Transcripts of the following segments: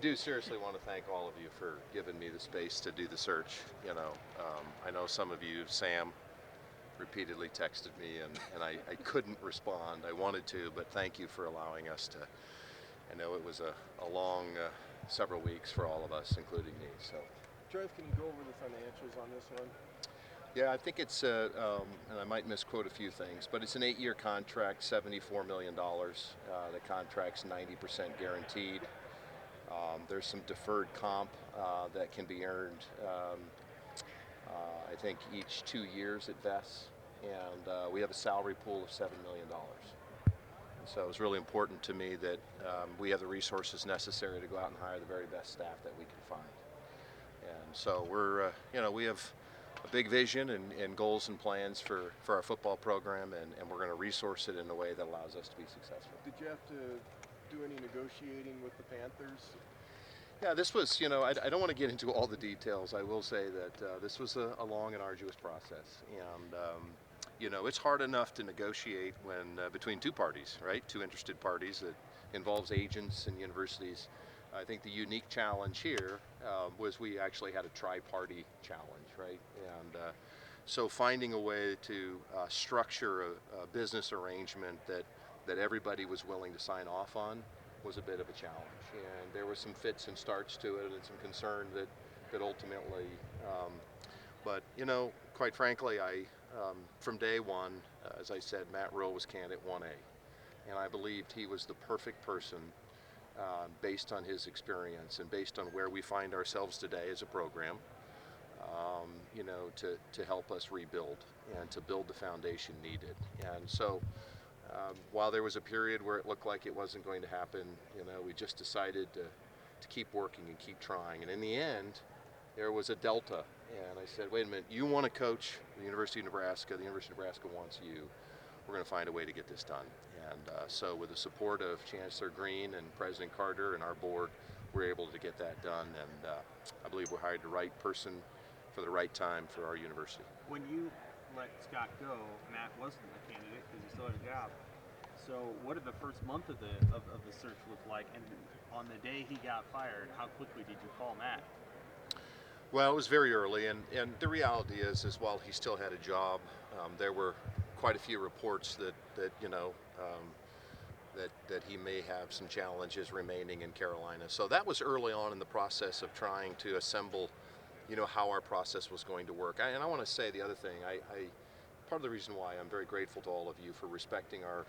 do seriously want to thank all of you for giving me the space to do the search. I know some of you, Sam, repeatedly texted me, and I couldn't respond. I wanted to, but thank you for allowing us to. I know it was a long several weeks for all of us, including me. So, Trev, can you go over the financials on this one? yeah, I think it's, and I might misquote a few things, but it's an 8-year contract, $74 million. The contract's 90% guaranteed. There's some deferred comp that can be earned, I think, each 2 years it vests. And we have a salary pool of $7 million. And so it's really important to me that we have the resources necessary to go out and hire the very best staff that we can find. And so we have a big vision and goals and plans for our football program, and we're going to resource it in a way that allows us to be successful. Did you have to do any negotiating with the Panthers? Yeah, this was, I don't want to get into all the details. I will say that this was a long and arduous process. And, it's hard enough to negotiate when between two parties, right? Two interested parties that involves agents and universities. I think the unique challenge here was we actually had a tri-party challenge, right? And so finding a way to structure a business arrangement that everybody was willing to sign off on was a bit of a challenge. And there were some fits and starts to it and some concern that ultimately, but quite frankly, from day one, as I said, Matt Rhule was candidate 1A. And I believed he was the perfect person based on his experience and based on where we find ourselves today as a program, to help us rebuild and to build the foundation needed. And so while there was a period where it looked like it wasn't going to happen, we just decided to keep working and keep trying. And in the end, there was a delta. And I said, wait a minute, you want to coach the University of Nebraska wants you. We're going to find a way to get this done. And so with the support of Chancellor Green and President Carter and our board, we're able to get that done. And I believe we hired the right person for the right time for our university. When you let Scott go, Matt wasn't a candidate because he still had a job. So what did the first month of the search look like? And on the day he got fired, how quickly did you call Matt? Well, it was very early, and the reality is while he still had a job, there were quite a few reports that he may have some challenges remaining in Carolina. So that was early on in the process of trying to assemble, how our process was going to work. And I want to say the other thing, part of the reason why I'm very grateful to all of you for respecting our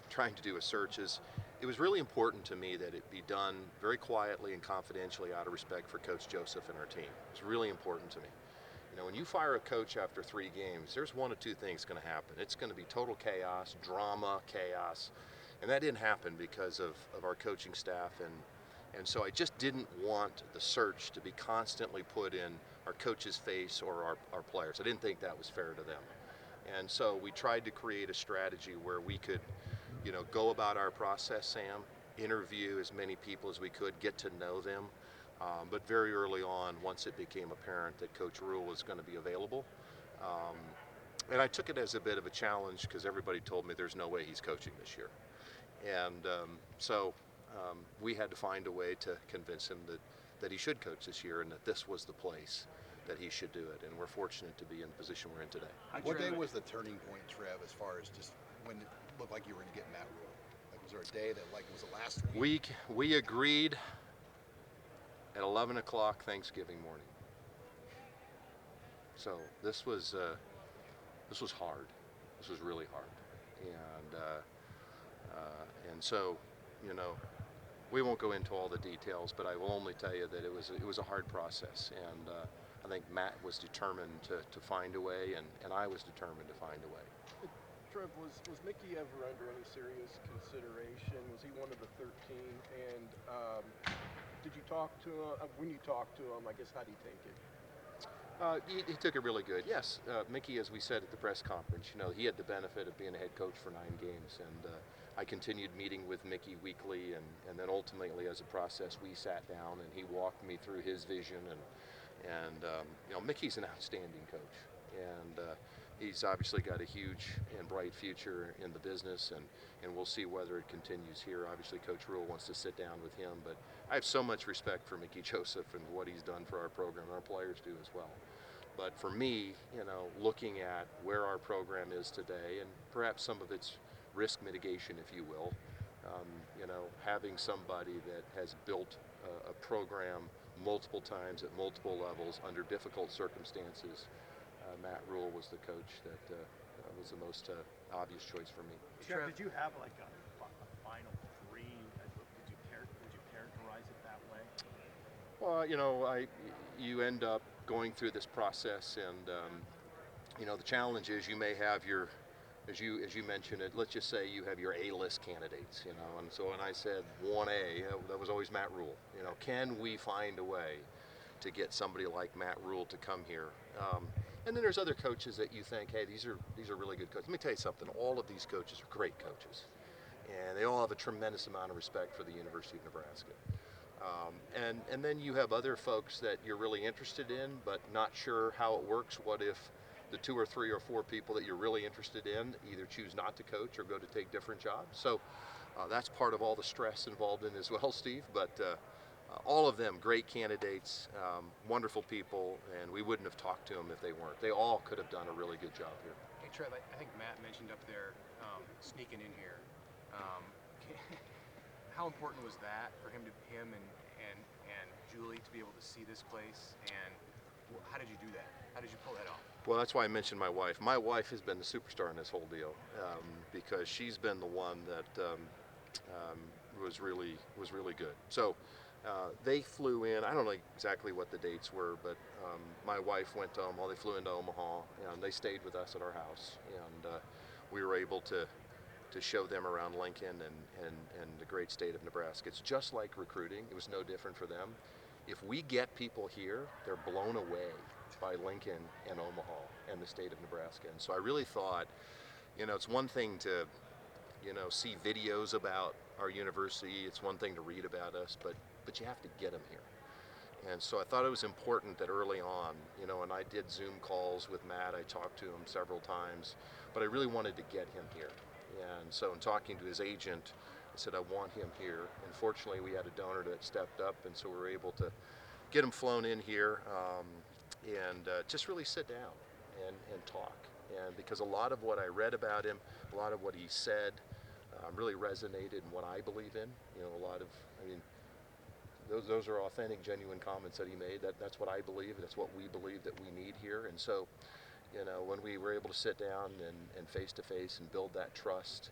trying to do a search is it was really important to me that it be done very quietly and confidentially out of respect for Coach Joseph and our team. It's really important to me. When you fire a coach after 3 games, there's one of two things going to happen. It's going to be total chaos, drama, chaos. And that didn't happen because of our coaching staff. And so I just didn't want the search to be constantly put in our coach's face or our players. I didn't think that was fair to them. And so we tried to create a strategy where we could, go about our process, Sam, interview as many people as we could, get to know them. But very early on, once it became apparent that Coach Rhule was going to be available, and I took it as a bit of a challenge because everybody told me there's no way he's coaching this year. And so we had to find a way to convince him that he should coach this year and that this was the place that he should do it. And we're fortunate to be in the position we're in today. What day was the turning point, Trev, as far as just when it looked like you were going to get Matt Rhule? Like, was there a day that, was it last week? We agreed at 11 o'clock Thanksgiving morning. So this was hard. This was really hard. And so, we won't go into all the details, but I will only tell you that it was a hard process. And I think Matt was determined to find a way, and I was determined to find a way. Trev, was Mickey ever under any serious consideration? Was he one of the 13? And did you talk to him? When you talked to him, I guess, how did he take it? He took it really good. Yes, Mickey, as we said at the press conference, he had the benefit of being a head coach for 9 games, and I continued meeting with Mickey weekly, and then ultimately, as a process, we sat down and he walked me through his vision, and Mickey's an outstanding coach, and he's obviously got a huge and bright future in the business, and we'll see whether it continues here. Obviously, Coach Rhule wants to sit down with him, but I have so much respect for Mickey Joseph and what he's done for our program. Our players do as well. But for me, looking at where our program is today, and perhaps some of its risk mitigation, if you will, having somebody that has built a program multiple times at multiple levels under difficult circumstances, Matt Rhule was the coach that was the most obvious choice for me. Trev, did you have like a final dream? Would you characterize it that way? Well, you end up going through this process, and the challenge is you may have your, as you mentioned it, let's just say you have your A-list candidates, and so when I said 1A, that was always Matt Rhule. Can we find a way to get somebody like Matt Rhule to come here? And then there's other coaches that you think, hey, these are really good coaches. Let me tell you something. All of these coaches are great coaches, and they all have a tremendous amount of respect for the University of Nebraska. And then you have other folks that you're really interested in, but not sure how it works. What if the 2 or 3 or 4 people that you're really interested in either choose not to coach or go to take different jobs? So that's part of all the stress involved in as well, Steve. But all of them great candidates, wonderful people, and we wouldn't have talked to them if they weren't. They all could have done a really good job here. Hey Trev, I think Matt mentioned up there sneaking in here. How important was that for him and Julie to be able to see this place, and how did you do that? How did you pull that off? Well, that's why I mentioned my wife. My wife has been the superstar in this whole deal because she's been the one that was really good. So they flew in. I don't know exactly what the dates were, but my wife went to Omaha. They flew into Omaha, and they stayed with us at our house, and we were able to show them around Lincoln and the great state of Nebraska. It's just like recruiting. It was no different for them. If we get people here, they're blown away by Lincoln and Omaha and the state of Nebraska. And so I really thought, it's one thing to, see videos about our university. It's one thing to read about us, but you have to get them here. And so I thought it was important that early on, and I did Zoom calls with Matt. I talked to him several times, but I really wanted to get him here. And so in talking to his agent, I said, I want him here. And fortunately, we had a donor that stepped up, and so we were able to get him flown in here and just really sit down and talk. And because a lot of what I read about him, a lot of what he said really resonated in what I believe in. Those are authentic, genuine comments that he made. That's what I believe. That's what we believe that we need here. And so, when we were able to sit down and face to face and build that trust,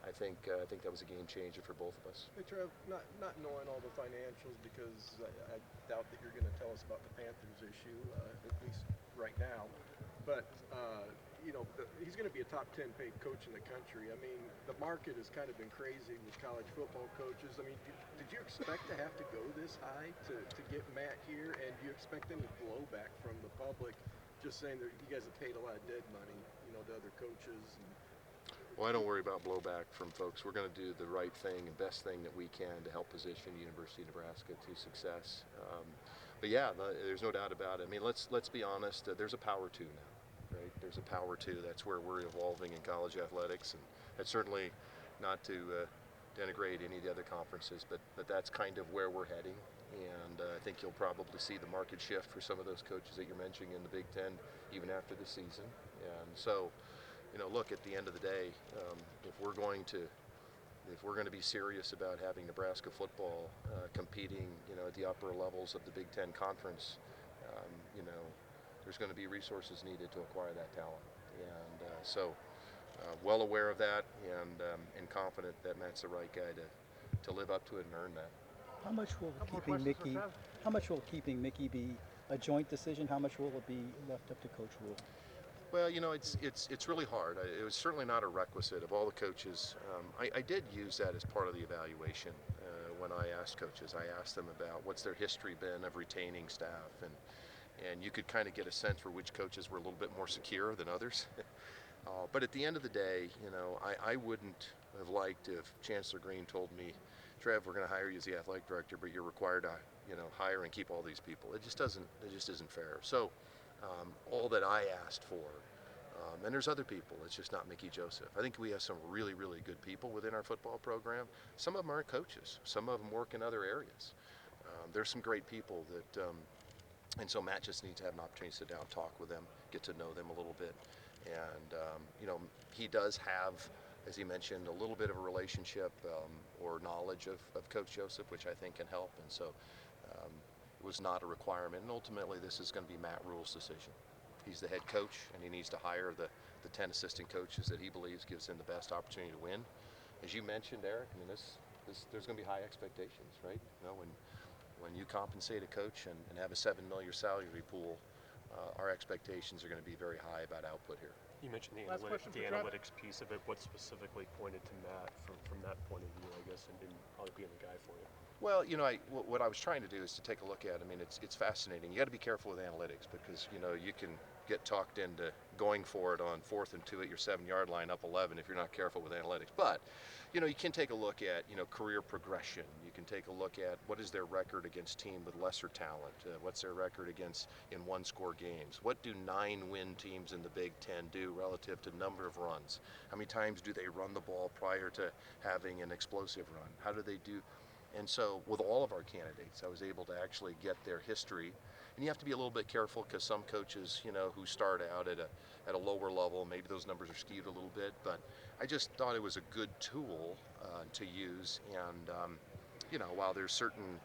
I think that was a game changer for both of us. Hey Trev, not knowing all the financials, because I doubt that you're going to tell us about the Panthers issue, at least right now. But he's going to be a top 10 paid coach in the country. I mean, the market has kind of been crazy with college football coaches. I mean, did you expect to have to go this high to get Matt here? And do you expect any blowback from the public, just saying that you guys have paid a lot of dead money, to other coaches? Well, I don't worry about blowback from folks. We're going to do the right thing and best thing that we can to help position the University of Nebraska to success. But yeah, there's no doubt about it. I mean, let's be honest. There's a power two now. Right? There's a power two. That's where we're evolving in college athletics, and that's certainly not to denigrate any of the other conferences, but that's kind of where we're heading. And I think you'll probably see the market shift for some of those coaches that you're mentioning in the Big Ten, even after the season. And so, look, at the end of the day, if we're going to be serious about having Nebraska football competing, at the upper levels of the Big Ten conference, there's going to be resources needed to acquire that talent. And so well aware of that, and confident that Matt's the right guy to live up to it and earn that. How much will keeping Mickey be a joint decision? How much will it be left up to Coach Rhule? Well, it's really hard. It was certainly not a requisite of all the coaches. I did use that as part of the evaluation when I asked coaches. I asked them about what's their history been of retaining staff, and you could kind of get a sense for which coaches were a little bit more secure than others. But at the end of the day, I wouldn't have liked if Chancellor Green told me, Trev, we're going to hire you as the athletic director, but you're required to, hire and keep all these people. It just isn't fair. So all that I asked for And there's other people. It's just not Mickey Joseph. I think we have some really, really good people within our football program. Some of them aren't coaches. Some of them work in other areas. There's some great people that, and so Matt just needs to have an opportunity to sit down, talk with them, get to know them a little bit. And, he does have, as he mentioned, a little bit of a relationship or knowledge of Coach Joseph, which I think can help. And so it was not a requirement. And ultimately, this is going to be Matt Rhule's decision. He's the head coach, and he needs to hire the 10 assistant coaches that he believes gives him the best opportunity to win. As you mentioned, Eric, I mean, there's going to be high expectations, right? When you compensate a coach and have a $7 million salary pool, our expectations are going to be very high about output here. You mentioned the, Last question for Trev. analytics piece of it. What specifically pointed to Matt from that point of view, I guess, and probably being the guy for you? Well, what I was trying to do is to take a look at. I mean, it's fascinating. You got to be careful with analytics because you can get talked into going for it on 4th and 2 at your 7-yard line up 11 if you're not careful with analytics. But you can take a look at career progression. You can take a look at what is their record against team with lesser talent. What's their record against in 1-score games? What do 9-win teams in the Big Ten do relative to number of runs? How many times do they run the ball prior to having an explosive run? How do they do? And so with all of our candidates, I was able to actually get their history. And you have to be a little bit careful because some coaches, who start out at a lower level, maybe those numbers are skewed a little bit. But I just thought it was a good tool to use. And, while there's certain,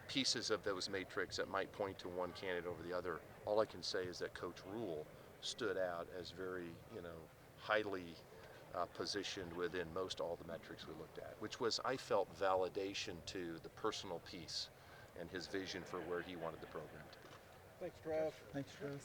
pieces of those matrix that might point to one candidate over the other, all I can say is that Coach Rhule stood out as very, highly positioned within most all the metrics we looked at, which was, I felt, validation to the personal piece and his vision for where he wanted the program to be. Thanks, Trev. Thanks, Trev.